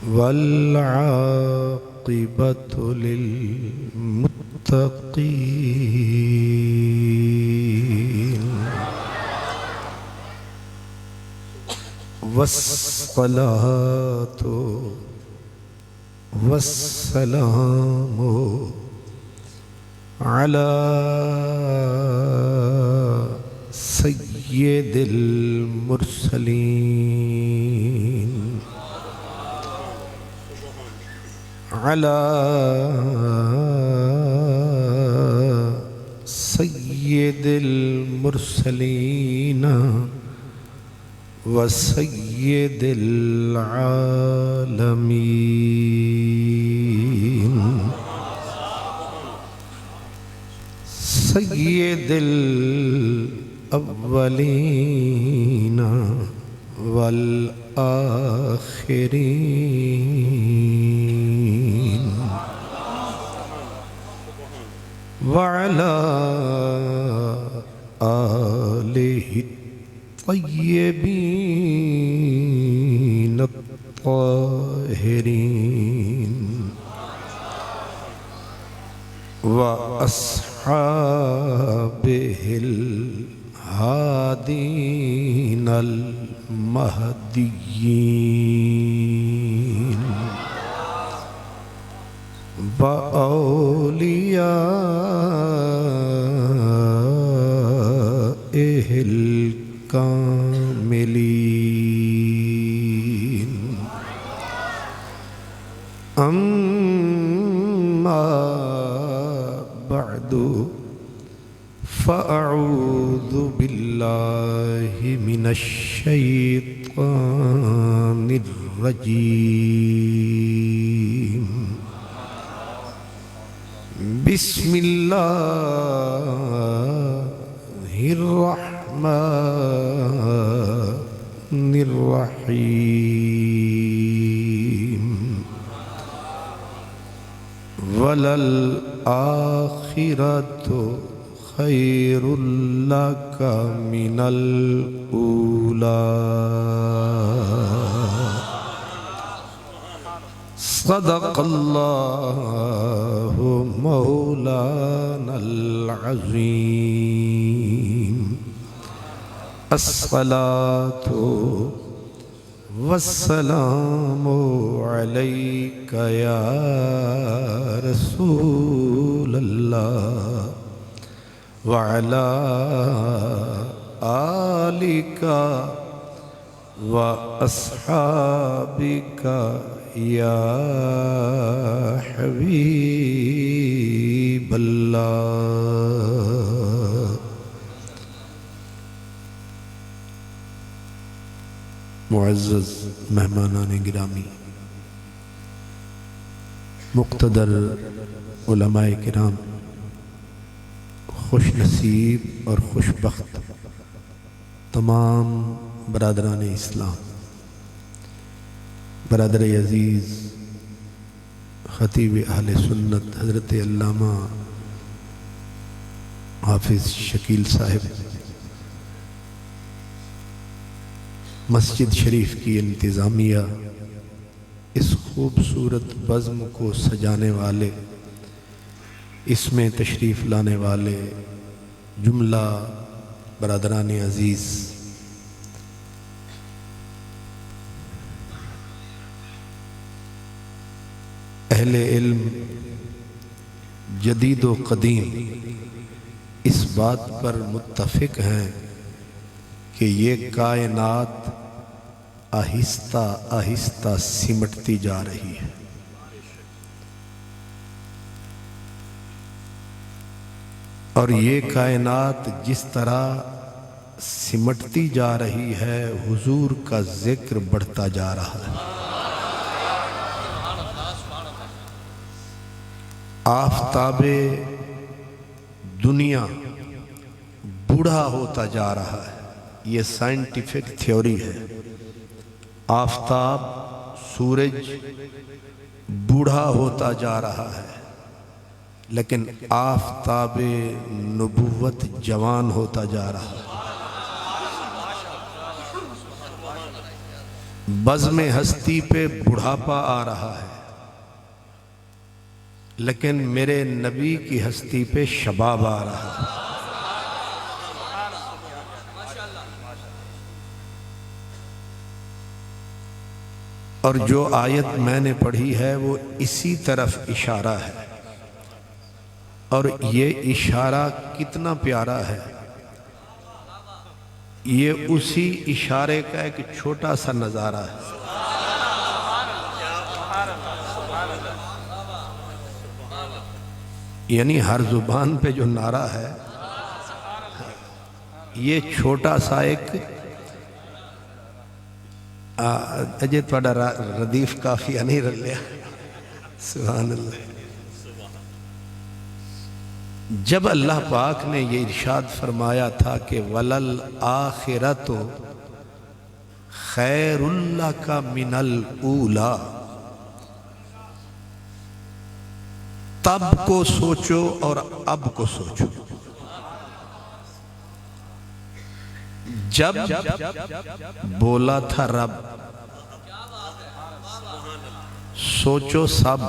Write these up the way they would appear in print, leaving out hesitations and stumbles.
والعاقبة للمتقين والصلاة والسلام على سيد المرسلين على سيد المرسلين وسيد العالمين سيد الأولين والآخرين وعلى آله الطيبين الطاهرين وأصحابه الهادين المهديين وأوليائه الكاملين أما بعد فأعوذ بالله من الشيطان الرجيم بسم الله الرحمن الرحيم وللآخرة خير لك من الأولى صدق الله مولانا العظيم الصلاة والسلام عليك يا رسول الله وعلى آلك وأصحابك يا حبيب الله معزز مہمانان گرامی، مقتدر علماء کرام، خوش نصیب اور خوش بخت تمام برادران اسلام، برادر عزیز خطیب اہل سنت حضرت علامہ حافظ شکیل صاحب، مسجد شریف کی انتظامیہ، اس خوبصورت بزم کو سجانے والے، اس میں تشریف لانے والے جملہ برادران عزیز، اہل علم جدید و قدیم اس بات پر متفق ہیں کہ یہ کائنات آہستہ آہستہ سمٹتی جا رہی ہے، اور یہ کائنات جس طرح سمٹتی جا رہی ہے حضور کا ذکر بڑھتا جا رہا ہے۔ آفتاب دنیا بوڑھا ہوتا جا رہا ہے، یہ سائنٹیفک تھیوری ہے۔ آفتاب سورج بوڑھا ہوتا جا رہا ہے، لیکن آفتاب نبوت جوان ہوتا جا رہا ہے۔ بزم ہستی پہ بڑھاپا آ رہا ہے، لیکن میرے نبی کی ہستی پہ شباب آ رہا ہے۔ اور جو آیت میں نے پڑھی ہے وہ اسی طرف اشارہ ہے، اور یہ اشارہ کتنا پیارا ہے۔ یہ اسی اشارے کا ایک چھوٹا سا نظارہ ہے۔ یعنی ہر زبان پہ جو نعرہ ہے، یہ چھوٹا سا ایک اجے تھوڑا ردیف کافی نہیں رلیا۔ سبحان اللہ۔ جب اللہ پاک نے یہ ارشاد فرمایا تھا کہ وَلَلْآخِرَةُ خَيْرٌ لَكَ مِنَ الْأُولَى، تب کو سوچو اور اب کو سوچو۔ جب بولا تھا رب، سوچو سب۔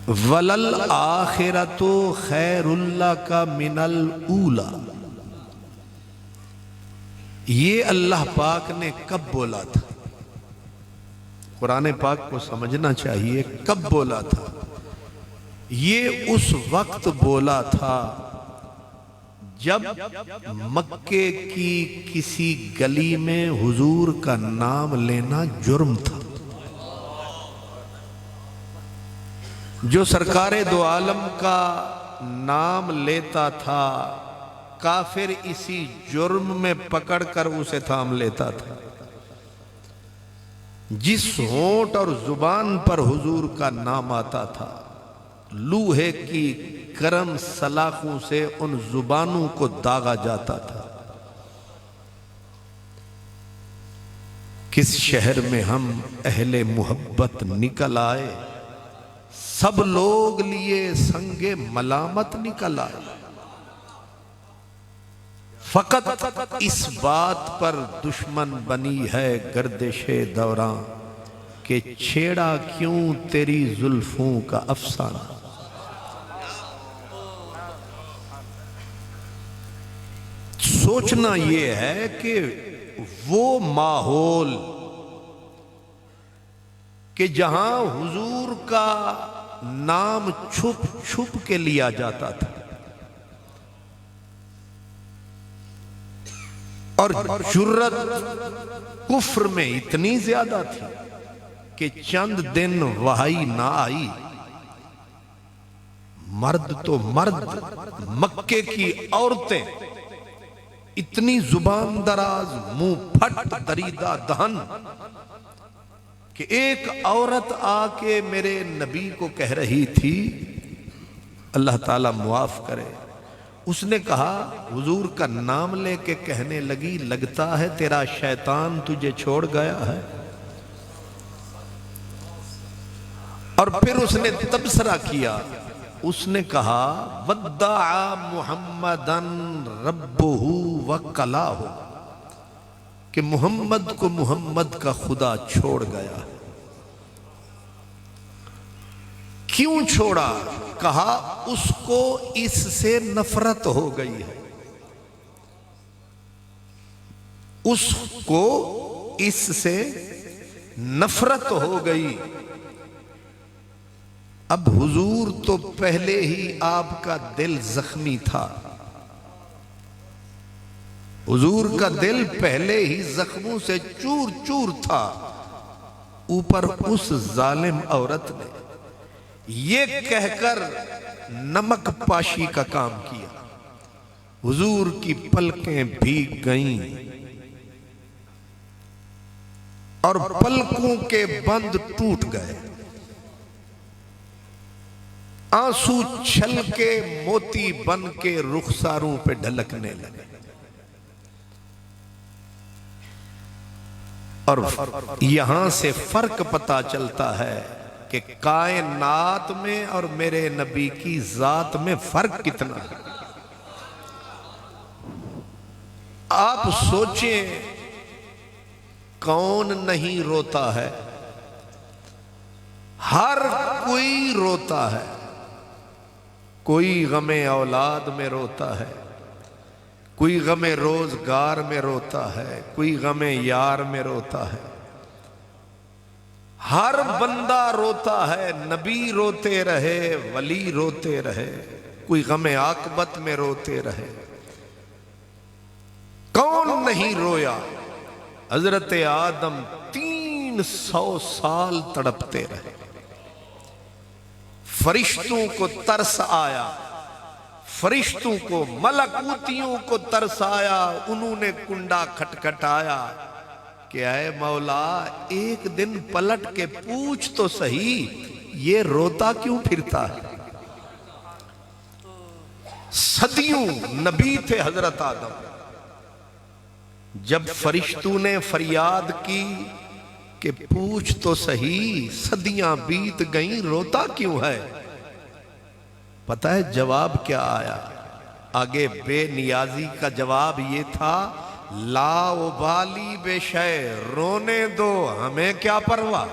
وَلَلْآخِرَةُ خَيْرٌ لَكَ مِنَ الْأُولَى، یہ اللہ پاک نے کب بولا تھا؟ قرآن پاک کو سمجھنا چاہیے کب بولا تھا۔ یہ اس وقت بولا تھا جب مکے کی کسی گلی میں حضور کا نام لینا جرم تھا۔ جو سرکار دو عالم کا نام لیتا تھا، کافر اسی جرم میں پکڑ کر اسے تھام لیتا تھا۔ جس ہونٹ اور زبان پر حضور کا نام آتا تھا، لوہے کی گرم سلاخوں سے ان زبانوں کو داغا جاتا تھا۔ کس شہر میں ہم اہل محبت نکل آئے، سب لوگ لیے سنگ ملامت نکل آئے۔ فقط اس بات پر دشمن بنی ہے گردش دوراں کہ چھیڑا کیوں تیری زلفوں کا افسانہ۔ سوچنا یہ ہے کہ وہ ماحول کہ جہاں حضور کا نام چھپ چھپ کے لیا جاتا تھا، اور جرت کفر میں اتنی زیادہ تھی کہ چند دن وحی نہ آئی، مرد تو مرد، مکے کی عورتیں اتنی زبان دراز، منہ پھٹ، دریدہ دہن کہ ایک عورت آ کے میرے نبی کو کہہ رہی تھی، اللہ تعالیٰ معاف کرے، اس نے کہا حضور کا نام لے کے کہنے لگی لگتا ہے تیرا شیطان تجھے چھوڑ گیا ہے۔ اور پھر اس نے تبصرہ کیا، اس نے کہا وَدَّعَ مُحَمَّدًا رَبُّهُ وَقَلَاهُ، کہ محمد کو محمد کا خدا چھوڑ گیا۔ کیوں چھوڑا؟ کہا اس کو اس سے نفرت ہو گئی ہے، اس کو اس سے نفرت ہو گئی۔ اب حضور تو پہلے ہی آپ کا دل زخمی تھا، حضور کا دل پہلے ہی زخموں سے چور چور تھا، اوپر اس ظالم عورت نے یہ کہہ کر نمک پاشی کا کام کیا، حضور کی پلکیں بھیگ گئیں اور پلکوں کے بند ٹوٹ گئے، آنسو چھل کے موتی بن کے رخساروں پہ ڈھلکنے لگے۔ اور یہاں سے فرق پتا چلتا ہے کہ کائنات میں اور میرے نبی کی ذات میں فرق کتنا ہے۔ آپ سوچیں کون نہیں روتا ہے؟ ہر کوئی روتا ہے. کوئی غم اولاد میں روتا ہے، کوئی غم روزگار میں روتا ہے، کوئی غم یار میں روتا ہے. ہر بندہ روتا ہے. نبی روتے رہے، ولی روتے رہے، کوئی غم عاقبت میں روتے رہے. کون نہیں رویا؟ حضرت آدم 300 سال تڑپتے رہے. فرشتوں کو ترس آیا، فرشتوں کو، ملکوتیوں کو ترس آیا. انہوں نے کنڈا کھٹکھٹایا کہ اے مولا ایک دن پلٹ کے پوچھ تو صحیح، یہ روتا کیوں پھرتا ہے؟ صدیوں نبی تھے حضرت آدم. جب فرشتوں نے فریاد کی کہ پوچھ تو صحیح، صدیاں بیت گئیں، روتا کیوں ہے؟ پتہ ہے جواب کیا آیا؟ آگے بے نیازی کا جواب یہ تھا، لا ابالی بے شے، رونے دو، ہمیں کیا پرواہ.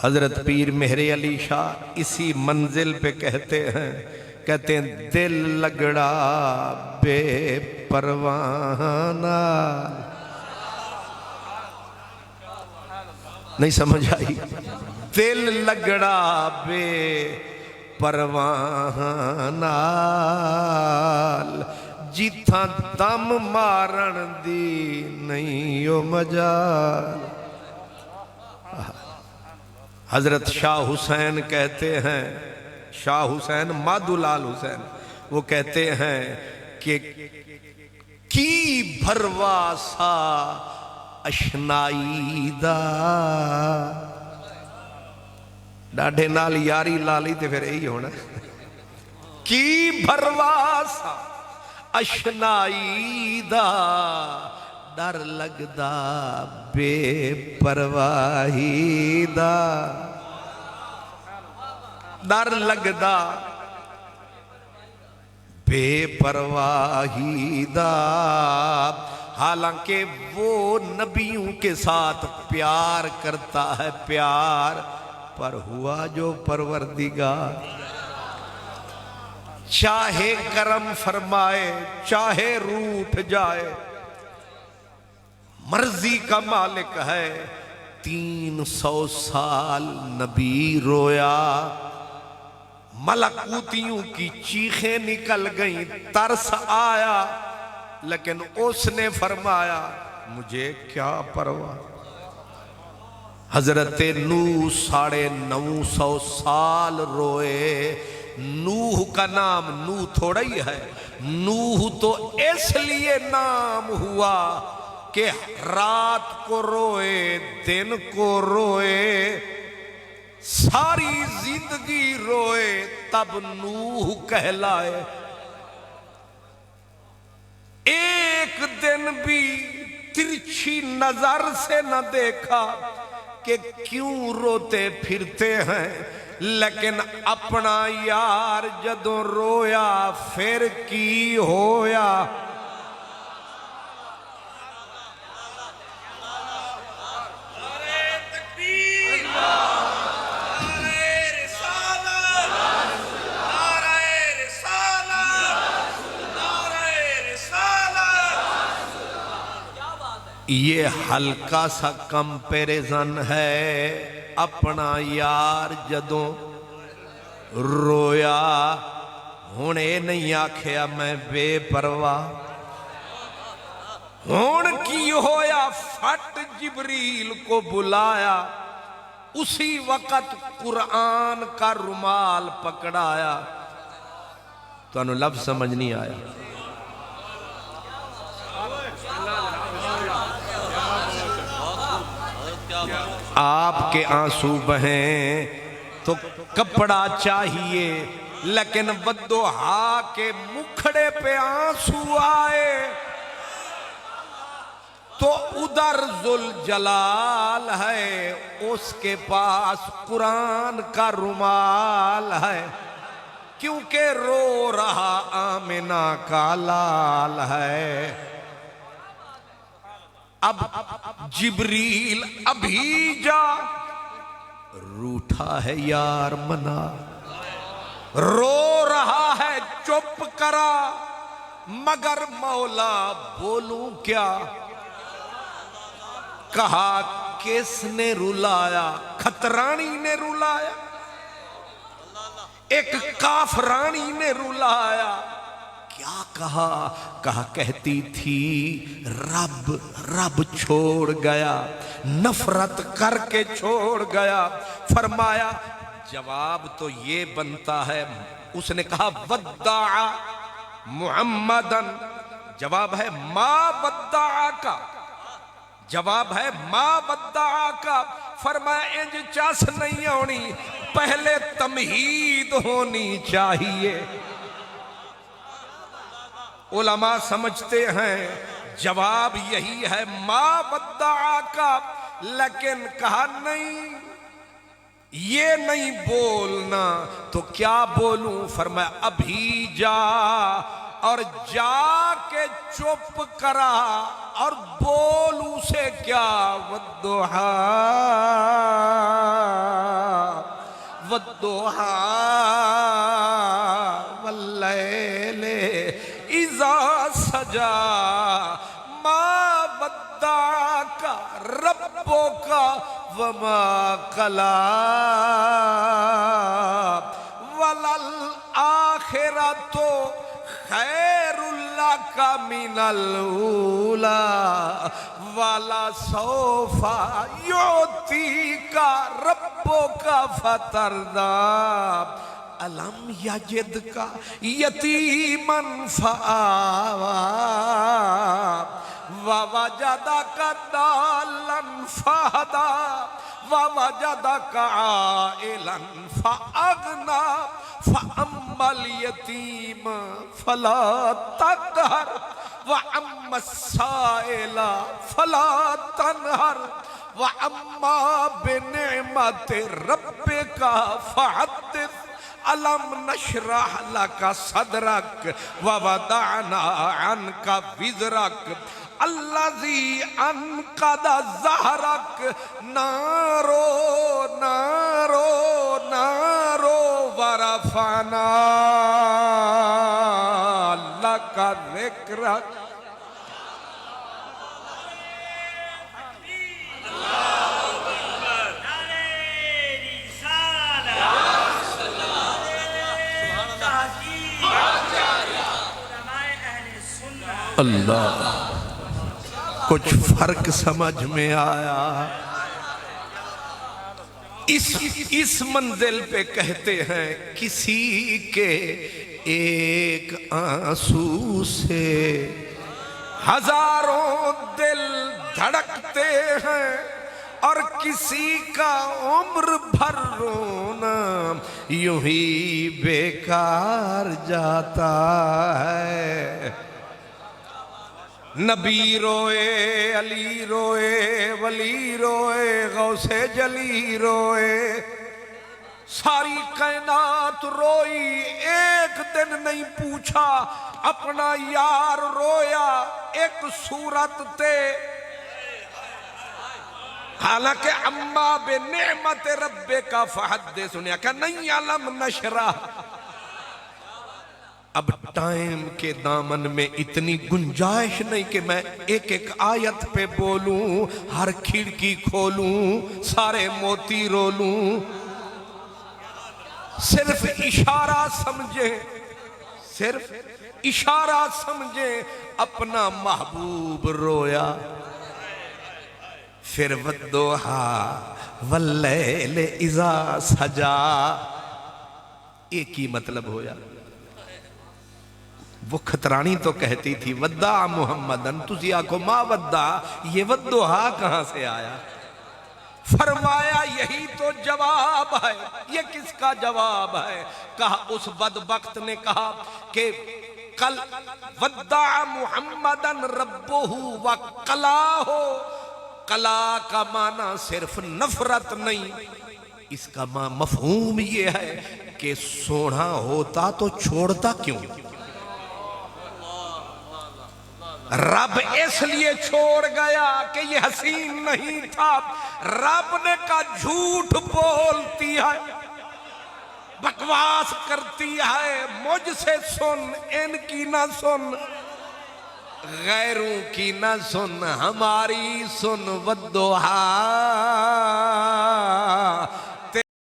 حضرت پیر مہر علی شاہ اسی منزل پہ کہتے ہیں دل لگڑا بے پروانہ. نہیں سمجھ آئی؟ دل لگڑا بے پروانہ، جتھاں دم مارن دی نہیں او مجال. حضرت شاہ حسین کہتے ہیں، شاہ حسین مادولال حسین، وہ کہتے ہیں کہ کی بھروا سا اشنائی دا. ڈاڈھے نال یاری لالی تے پھر یہی ہونا. کی بھروا سا اشنائی دا، ڈر لگدا بے پرواہی دا. ڈر لگدا بے پرواہی دا. حالانکہ وہ نبیوں کے ساتھ پیار کرتا ہے، پیار پر ہوا جو پروردگار. چاہے کرم فرمائے، چاہے روٹھ جائے، مرضی کا مالک ہے. 300 سال نبی رویا، ملکوتیوں کی چیخیں نکل گئیں، ترس آیا، لیکن اس نے فرمایا مجھے کیا پرواہ. حضرت نوح 950 سال روئے. نوح کا نام نوح تھوڑا ہی ہے، نوح تو اس لیے نام ہوا کہ رات کو روئے، دن کو روئے، ساری زندگی روئے، تب نوح کہلائے. ایک دن بھی ترچھی نظر سے نہ دیکھا کہ کیوں روتے پھرتے ہیں، لیکن اپنا یار جدوں رویا پھر کی ہویا. یہ ہلکا سا کمپیریزن ہے. اپنا یار جدوں رویا، ہن اے نہیں آکھیا میں بے پرواہ. ہن کی ہویا، فٹ جبریل کو بلایا، اسی وقت قرآن کا رومال پکڑایا. تو انہوں لفظ سمجھ نہیں آیا. آپ کے آنسو بہیں تو کپڑا چاہیے، لیکن بدوہا کے مکھڑے پہ آنسو آئے تو ادھر ذوالجلال ہے، اس کے پاس قرآن کا رومال ہے. کیونکہ رو رہا آمنہ کا لال ہے. اب جبریل ابھی جا روٹھا ہے یار منا, رو رہا ہے چپ کرا, مگر مولا بولوں کیا. کہا کس نے رلایا, کھترانی نے رلایا, ایک کافرانی نے رلایا. کیا کہا, کہا کہتی تھی رب رب چھوڑ گیا, نفرت کر کے چھوڑ گیا. فرمایا جواب تو یہ بنتا ہے, اس نے کہا ودع محمدن, جواب ہے ما ودع کا, جواب ہے ما ودع کا. فرمایا انج چاس نہیں ہونی, پہلے تمہید ہونی چاہیے. علماء سمجھتے ہیں جواب یہی ہے ما ودع کا, لیکن کہا نہیں یہ نہیں بولنا تو کیا بولوں. فرمایا ابھی جا, اور جا کے چپ کرا اور بول اسے کیا, والضحا والضحا واللیل اذا سجا ما ودعک ربک وما قلا وللآخرۃ خیر لک من الاولی ولسوف یعطیک ربک فترضی. الم یجدک یتیما فآوی ووجدک ضالا فہدی ووجدک عائلا فأغنی فأما الیتیم فلا تقہر وأما السائل فلا تنہر وأما بنعمت ربک فحدث. الم نشرح لک صدرک ووضعنا عنک وزرک الذی انقض ظہرک. نارو نارو نارو ورفعنا لک ذکرک. اللہ, کچھ فرق سمجھ میں آیا. اس منزل پہ کہتے ہیں کسی کے ایک آنسو سے ہزاروں دل دھڑکتے ہیں, اور کسی کا عمر بھر رونا یوں ہی بیکار جاتا ہے. نبی روئے, علی روئے, ولی روئے, غوث جلی روئے, ساری کائنات روئی, ایک دن نہیں پوچھا اپنا یار رویا ایک صورت تے. حالانکہ اما بنعمت ربک فحدث, نے کہا نہیں علم نشرح. اب ٹائم کے دامن میں اتنی گنجائش نہیں کہ میں ایک ایک آیت پہ بولوں, ہر کھڑکی کھولوں, سارے موتی رولوں. صرف اشارہ سمجھیں, صرف اشارہ سمجھیں. اپنا محبوب رویا, پھر والضحی واللیل اذا سجا. ایک ہی مطلب ہویا. وہ کھترانی تو کہتی تھی ودع محمدن, تسی آکھو ما ودع, یہ والضحی کہاں سے آیا. فرمایا یہی تو جواب ہے. یہ کس کا جواب ہے؟ کہا اس بدبخت نے کہا کہ کل ودع محمدن ربہ وقلاہ. قلا کا معنی صرف نفرت نہیں, اس کا مفہوم یہ ہے کہ سونا ہوتا تو چھوڑتا کیوں؟ رب اس لیے چھوڑ گیا کہ یہ حسین نہیں تھا. رب نے کہا جھوٹ بولتی ہے، بکواس کرتی ہے، مجھ سے سن، ان کی نہ سن، غیروں کی نہ سن، ہماری سن. والضحیٰ